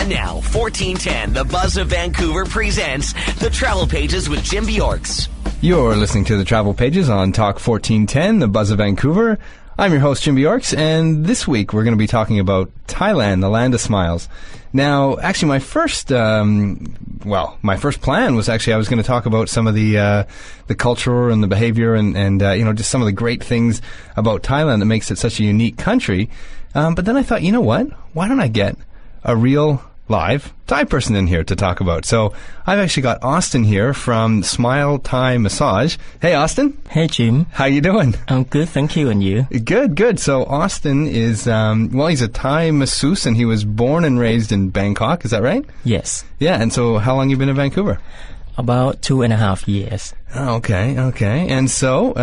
And now, 1410, The Buzz of Vancouver presents The Travel Pages with Jim Bjorks. You're listening to The Travel Pages on Talk 1410, The Buzz of Vancouver. I'm your host, Jim Bjorks, and this week we're going to be talking about Thailand, the land of smiles. Now, actually, my first plan was actually I was going to talk about some of the culture and the behavior and just some of the great things about Thailand that makes it such a unique country. But then I thought, you know what? Why don't I get a real live Thai person in here to talk about? So I've actually got Austin here from Smile Thai Massage. Hey, Austin. Hey, Jim. How you doing? I'm good, thank you. And you? Good. So Austin is, he's a Thai masseuse, and he was born and raised in Bangkok. Is that right? Yes. Yeah, and so how long you been in Vancouver? About 2.5 years. Oh, okay. And so,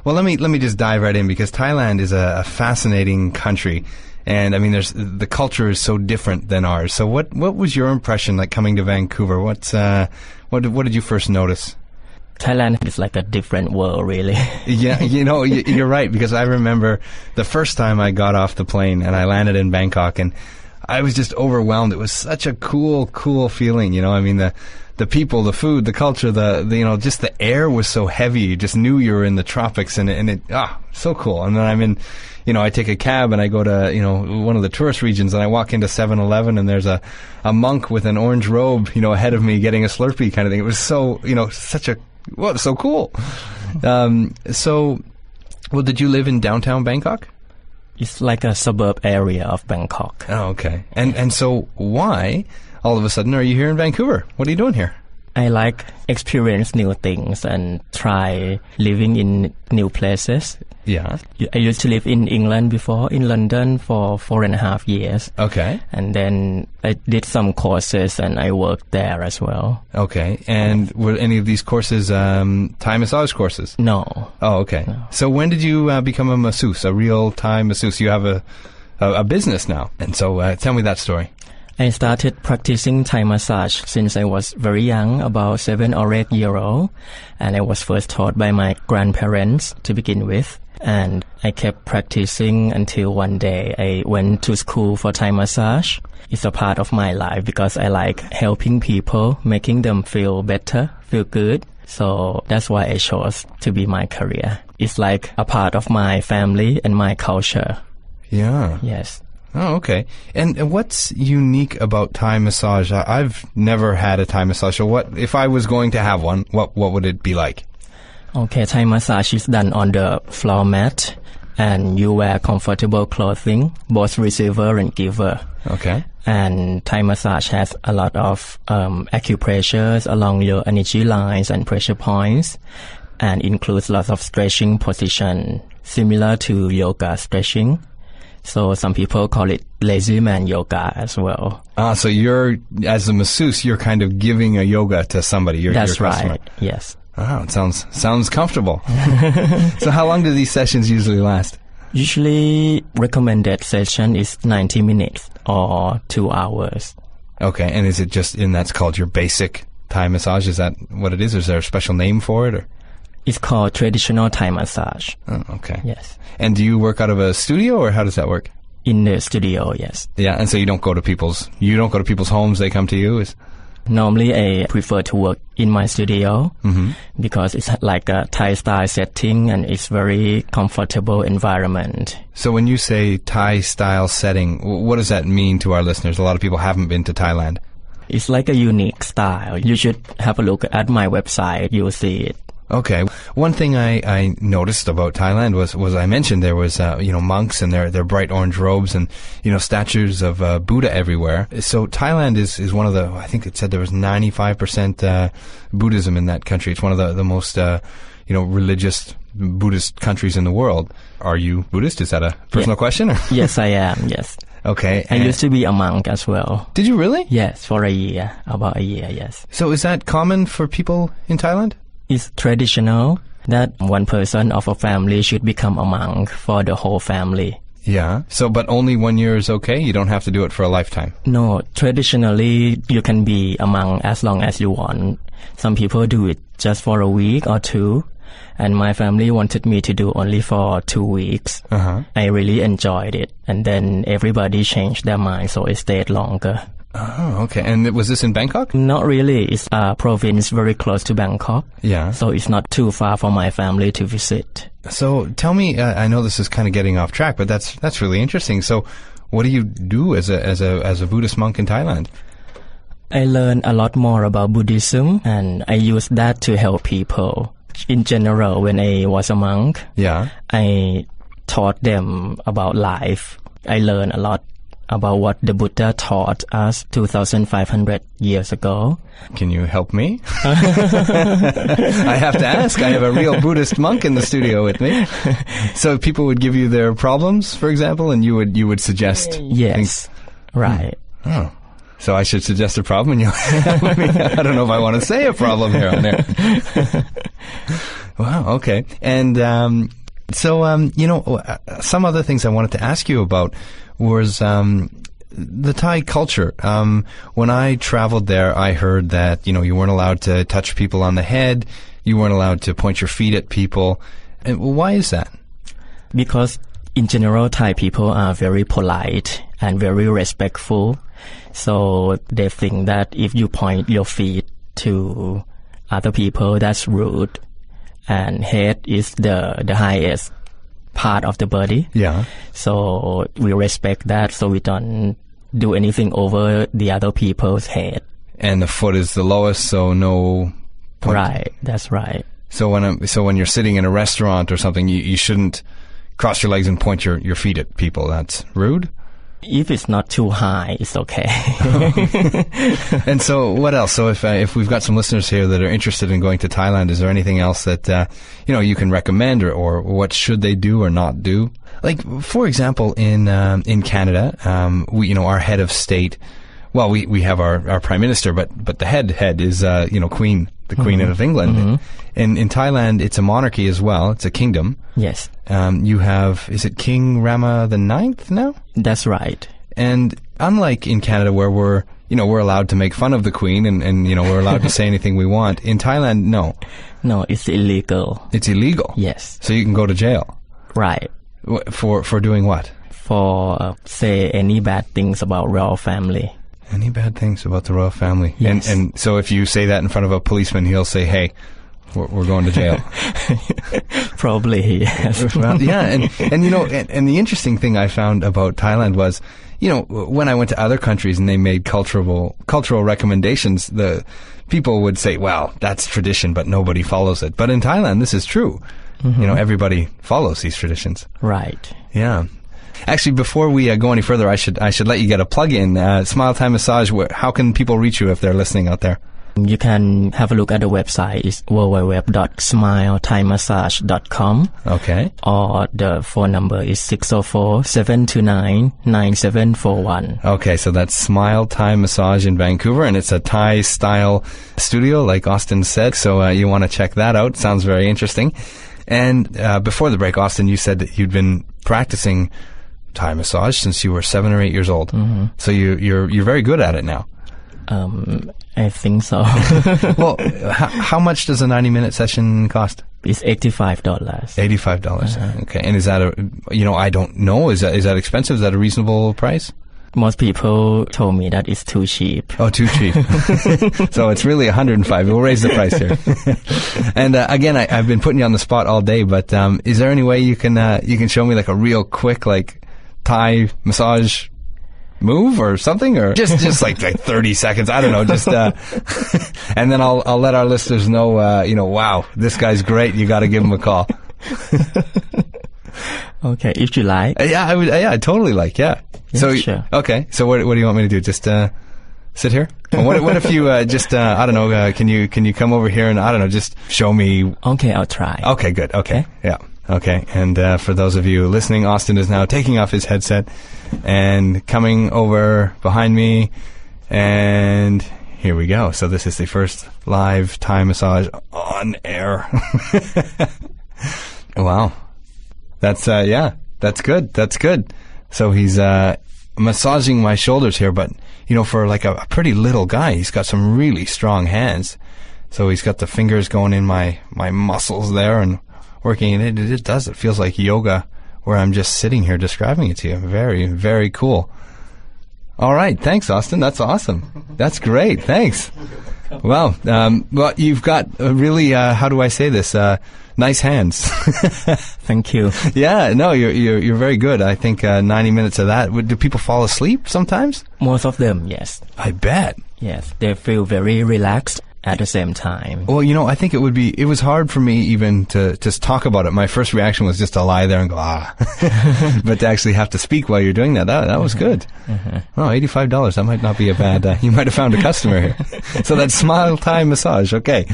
let me just dive right in, because Thailand is a fascinating country. And I mean, the culture is so different than ours. So what was your impression like coming to Vancouver? What did you first notice? Thailand is like a different world, really. Yeah, you're right, because I remember the first time I got off the plane and I landed in Bangkok, and I was just overwhelmed. It was such a cool feeling, I mean, the people, the food, the culture, just the air was so heavy. You just knew you were in the tropics, and it so cool. And then I'm in, I take a cab and I go to, one of the tourist regions, and I walk into 7-Eleven, and there's a monk with an orange robe, ahead of me getting a Slurpee kind of thing. It was so, so cool. Did you live in downtown Bangkok? It's like a suburb area of Bangkok. Oh, okay. And so why all of a sudden are you here in Vancouver? What are you doing here? I like experience new things and try living in new places. Yeah. I used to live in England before, in London for 4.5 years. Okay. And then I did some courses and I worked there as well. Okay. And were any of these courses Thai massage courses? No. Oh, okay. No. So when did you become a masseuse, a real Thai masseuse? You have a business now. And so tell me that story. I started practicing Thai massage since I was very young, about 7 or 8 years old, and I was first taught by my grandparents to begin with, and I kept practicing until one day I went to school for Thai massage. It's a part of my life because I like helping people, making them feel better, feel good. So that's why I chose to be my career. It's like a part of my family and my culture. Yeah. Yes. Oh, okay. And what's unique about Thai massage? I've never had a Thai massage. So what if I was going to have one? What would it be like? Okay, Thai massage is done on the floor mat, and you wear comfortable clothing, both receiver and giver. Okay. And Thai massage has a lot of acupressures along your energy lines and pressure points, and includes lots of stretching position similar to yoga stretching. So some people call it lazy man yoga as well. So you're, as a masseuse, you're kind of giving a yoga to somebody. That's your customer. Right, yes. Oh, it sounds comfortable. So how long do these sessions usually last? Usually recommended session is 90 minutes or 2 hours. Okay, and is it just, and that's called your basic Thai massage? Is that what it is? Is there a special name for it? Or? It's called traditional Thai massage. Oh, okay. Yes. And do you work out of a studio, or how does that work? In the studio, yes. Yeah, and so you don't go to people's homes, they come to you? Normally I prefer to work in my studio because it's like a Thai style setting and it's very comfortable environment. So when you say Thai style setting, what does that mean to our listeners? A lot of people haven't been to Thailand. It's like a unique style. You should have a look at my website. You'll see it. Okay. One thing I noticed about Thailand was I mentioned there was, monks and their bright orange robes and, statues of Buddha everywhere. So Thailand is one of the, I think it said there was 95% Buddhism in that country. It's one of the most, religious Buddhist countries in the world. Are you Buddhist? Is that a personal question? Or? Yes, I am. Yes. Okay. I used to be a monk as well. Did you really? Yes, for a year. About a year, yes. So is that common for people in Thailand? It's traditional that one person of a family should become a monk for the whole family. Yeah. So, but only 1 year is okay? You don't have to do it for a lifetime? No. Traditionally, you can be a monk as long as you want. Some people do it just for a week or two. And my family wanted me to do only for 2 weeks. I really enjoyed it. And then everybody changed their mind, so I stayed longer. Oh, okay. And was this in Bangkok? Not really. It's a province very close to Bangkok. Yeah. So it's not too far for my family to visit. So tell me, I know this is kind of getting off track, but that's really interesting. So what do you do as a Buddhist monk in Thailand? I learned a lot more about Buddhism, and I used that to help people. In general, when I was a monk, Yeah. I taught them about life. I learned a lot about what the Buddha taught us 2,500 years ago. Can you help me? I have to ask. I have a real Buddhist monk in the studio with me. So people would give you their problems, for example, and you would suggest Yes, things. right. Oh. So I should suggest a problem and you'll help me. I don't know if I want to say a problem here on there. Wow, okay. And some other things I wanted to ask you about was the Thai culture. When I traveled there, I heard that, you weren't allowed to touch people on the head. You weren't allowed to point your feet at people. And why is that? Because in general, Thai people are very polite and very respectful. So they think that if you point your feet to other people, that's rude. And head is the highest part of the body. Yeah. So we respect that, so we don't do anything over the other people's head. And the foot is the lowest, so no point. Right, that's right. So when you're sitting in a restaurant or something, you shouldn't cross your legs and point your feet at people. That's rude? If it's not too high, it's okay. And so what else? So if we've got some listeners here that are interested in going to Thailand, is there anything else that, you can recommend or what should they do or not do? Like, for example, in Canada, our head of state, well, we have our prime minister, but the head is, Queen, the Queen of England. Mm-hmm. And in Thailand, it's a monarchy as well. It's a kingdom. Yes. You have, is it King Rama the Ninth now? That's right. And unlike in Canada where we're allowed to make fun of the Queen and we're allowed to say anything we want, in Thailand, no. No, it's illegal. It's illegal? Yes. So you can go to jail? Right. For doing what? For, say, any bad things about royal family. Any bad things about the royal family? Yes. And so if you say that in front of a policeman, he'll say, hey, we're going to jail. Probably, yes. Well, yeah, and the interesting thing I found about Thailand was, when I went to other countries and they made cultural recommendations, the people would say, well, that's tradition, but nobody follows it. But in Thailand, this is true. Mm-hmm. Everybody follows these traditions. Right. Yeah. Actually, before we go any further, I should let you get a plug in. Smile Thai Massage. How can people reach you if they're listening out there? You can have a look at the website. It's www.smilethaimmassage.com. Okay. Or the phone number is 604-729-9741. Okay, so that's Smile Thai Massage in Vancouver, and it's a Thai-style studio, like Austin said. So you want to check that out. Sounds very interesting. And before the break, Austin, you said that you'd been practicing Thai massage since you were 7 or 8 years old. Mm-hmm. So you're very good at it now. I think so. Well, how much does a 90-minute session cost? It's $85. $85. Uh-huh. Okay. And is that I don't know. Is that expensive? Is that a reasonable price? Most people told me that it's too cheap. Oh, too cheap. So it's really $105. We'll raise the price here. And again, I've been putting you on the spot all day, but is there any way you can show me like a real quick Thai massage move or something, or just like 30 seconds? I don't know. Just and then I'll let our listeners know. Wow, this guy's great. You got to give him a call. Okay, if you like. Yeah, I would. Yeah, I totally like. Yeah. So sure. Okay. So what do you want me to do? Just sit here? What if you I don't know? Can you come over here and I don't know? Just show me. Okay, I'll try. Okay, good. Okay. Yeah. Okay. And for those of you listening, Austin is now taking off his headset and coming over behind me, and here we go. So this is the first live Thai massage on air. Wow. That's that's good. That's good. So he's massaging my shoulders here, but for like a pretty little guy, he's got some really strong hands. So he's got the fingers going in my muscles there and working, and it does. It feels like yoga where I'm just sitting here describing it to you. Very, very cool. All right. Thanks, Austin. That's awesome. That's great. Thanks. Wow. Well, you've got really, how do I say this? Nice hands. Thank you. Yeah. No, you're very good. I think 90 minutes of that. Do people fall asleep sometimes? Most of them, yes. I bet. Yes, they feel very relaxed at the same time. Well, I think it was hard for me even to just talk about it. My first reaction was just to lie there and go, but to actually have to speak while you're doing that was good. Oh, $85. That might not be a bad, you might have found a customer here. So that's Smile Thai Massage. Okay.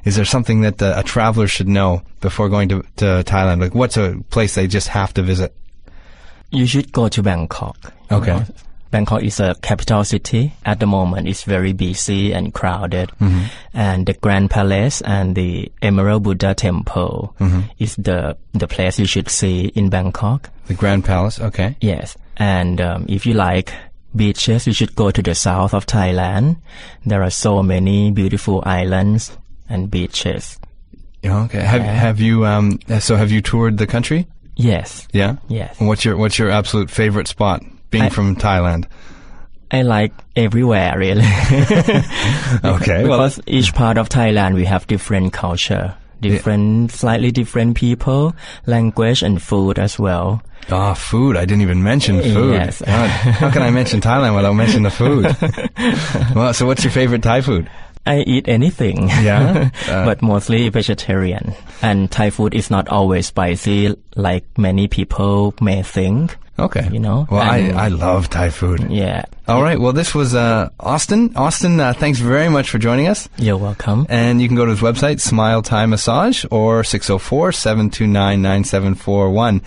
Is there something that a traveler should know before going to Thailand? Like, what's a place they just have to visit? You should go to Bangkok. Okay. Bangkok is a capital city. At the moment, it's very busy and crowded. And the Grand Palace and the Emerald Buddha Temple is the place you should see in Bangkok. The Grand Palace, okay. Yes. And if you like beaches, you should go to the south of Thailand. There are so many beautiful islands and beaches. Okay. Have you have you toured the country? Yes. Yeah? Yes. And what's your absolute favorite spot? Being from Thailand. I like everywhere, really. Okay. Because each part of Thailand, we have different culture, slightly different people, language, and food as well. Food. I didn't even mention food. Yes. God, how can I mention Thailand without mentioning the food? Well, so what's your favorite Thai food? I eat anything. Yeah? But mostly vegetarian. And Thai food is not always spicy like many people may think. Okay. Well, I love Thai food. Yeah. All right. Well, this was Austin. Austin, thanks very much for joining us. You're welcome. And you can go to his website, Smile Thai Massage, or 604-729-9741.